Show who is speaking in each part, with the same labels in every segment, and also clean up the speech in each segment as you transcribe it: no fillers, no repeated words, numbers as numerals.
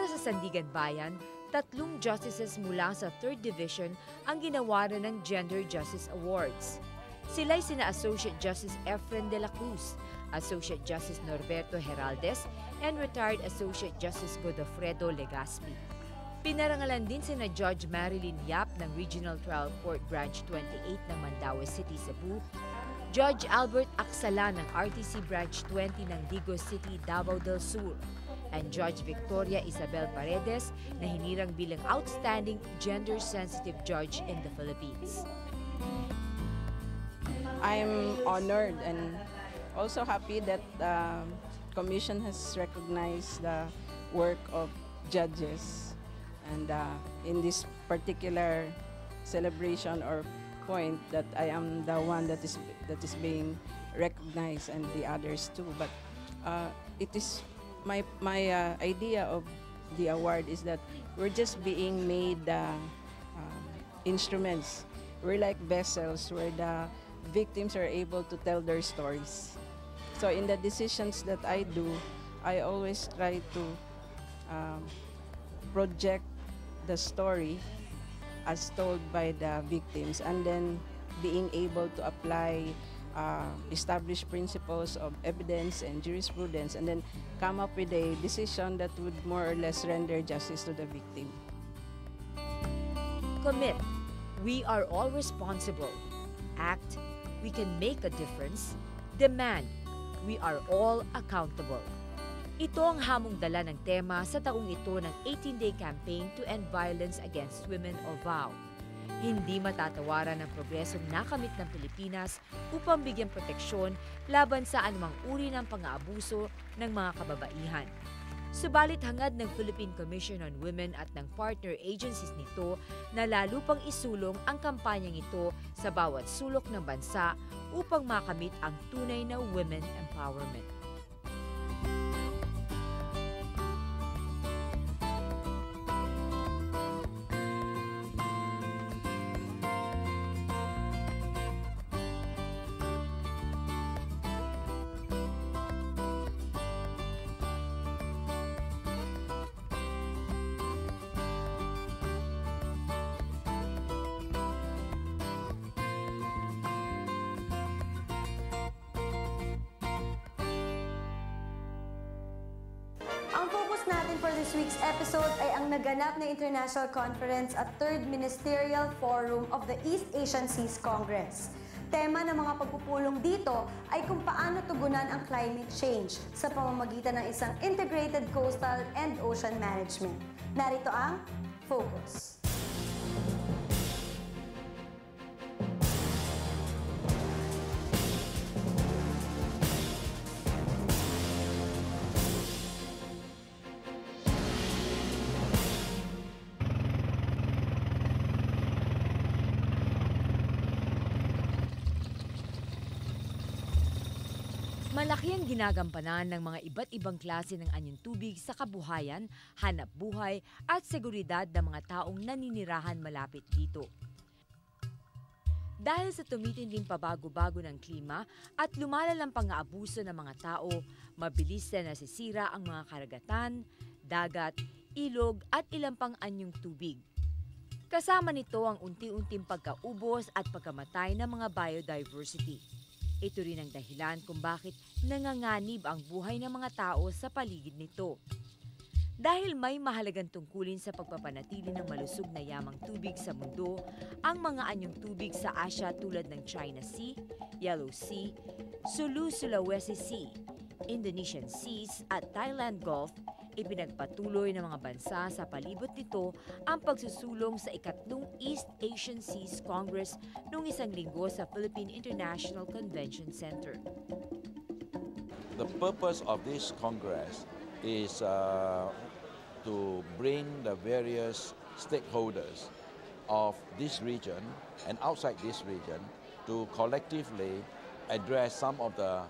Speaker 1: Para sa Sandigan Bayan, 3 justices mula sa 3rd Division ang ginawaran ng Gender Justice Awards. Sila'y sina Associate Justice Efren de la Cruz, Associate Justice Norberto Heraldez, and Retired Associate Justice Godofredo Legaspi. Pinarangalan din sina Judge Marilyn Yap ng Regional Trial Court Branch 28 ng Mandaue City, Cebu, Judge Albert Aksala ng RTC Branch 20 ng Digos City, Davao del Sur, and Judge Victoria Isabel Paredes na hinirang bilang Outstanding Gender-Sensitive Judge in the Philippines.
Speaker 2: I'm honored and also happy that the Commission has recognized the work of judges. And in this particular celebration or point that I am the one that is being recognized and the others too. But it is my idea of the award is that we're just being made instruments. We're like vessels where the victims are able to tell their stories. So in the decisions that I do, I always try to project the story as told by the victims, and then being able to apply established principles of evidence and jurisprudence, and then come up with a decision that would more or less render justice to the victim.
Speaker 1: Commit. We are all responsible. Act. We can make a difference. Demand. We are all accountable. Ito ang hamong dala ng tema sa taong ito ng 18-day campaign to end violence against women o VOW. Hindi matatawaran ang progresong nakamit ng Pilipinas upang bigyan proteksyon laban sa anumang uri ng pang-aabuso ng mga kababaihan. Subalit hangad ng Philippine Commission on Women at ng partner agencies nito na lalo pang isulong ang kampanyang ito sa bawat sulok ng bansa upang makamit ang tunay na women empowerment.
Speaker 3: Ang focus natin for this week's episode ay ang naganap na International Conference at 3rd Ministerial Forum of the East Asian Seas Congress. Tema ng mga pagpupulong dito ay kung paano tugunan ang climate change sa pamamagitan ng isang integrated coastal and ocean management. Narito ang Focus.
Speaker 1: Malaki ang ginagampanan ng mga iba't ibang klase ng anyong tubig sa kabuhayan, hanap buhay at seguridad ng mga taong naninirahan malapit dito. Dahil sa tumitinding pabago-bago ng klima at lumalalang pang-aabuso ng mga tao, mabilis na nasisira ang mga karagatan, dagat, ilog at ilang pang anyong tubig. Kasama nito ang unti-unting pagkaubos at pagkamatay ng mga biodiversity. Ito rin ang dahilan kung bakit nanganganib ang buhay ng mga tao sa paligid nito. Dahil may mahalagang tungkulin sa pagpapanatili ng malusog na yamang tubig sa mundo, ang mga anyong tubig sa Asia tulad ng China Sea, Yellow Sea, Sulu-Sulawesi Sea, Indonesian Seas at Thailand Gulf, ipinagpatuloy ng mga bansa sa palibot nito ang pagsusulong sa ikatlong East Asian Seas Congress noong isang linggo sa Philippine International Convention Center.
Speaker 4: The purpose of this Congress is to bring the various stakeholders of this region and outside this region to collectively address some of the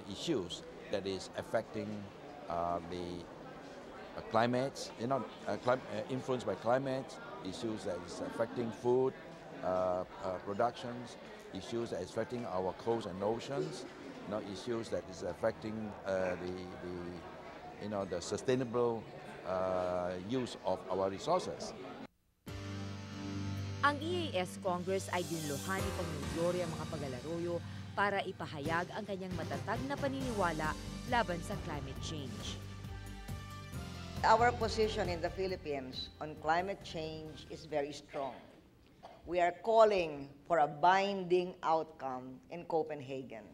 Speaker 4: issues that is affecting the climate, influenced by climate, issues that is affecting food productions, issues that is affecting our coasts and oceans, issues that is affecting the sustainable use of our resources.
Speaker 1: Ang EAS Congress ay dinuluhan ni Pangulong Gloria Macapagal-Arroyo para ipahayag ang kanyang matatag na paniniwala laban sa climate change.
Speaker 5: Our position in the Philippines on climate change is very strong. We are calling for a binding outcome in Copenhagen.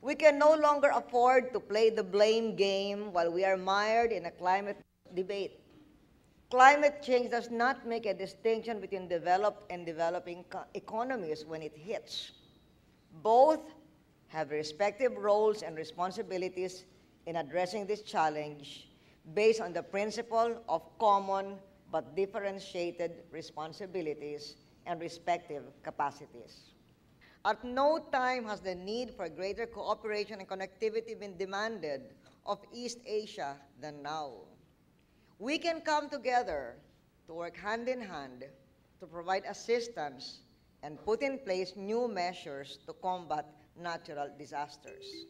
Speaker 5: We can no longer afford to play the blame game while we are mired in a climate debate. Climate change does not make a distinction between developed and developing economies when it hits. Both have respective roles and responsibilities in addressing this challenge based on the principle of common but differentiated responsibilities and respective capacities. At no time has the need for greater cooperation and connectivity been demanded of East Asia than now. We can come together to work hand in hand to provide assistance and put in place new measures to combat natural disasters.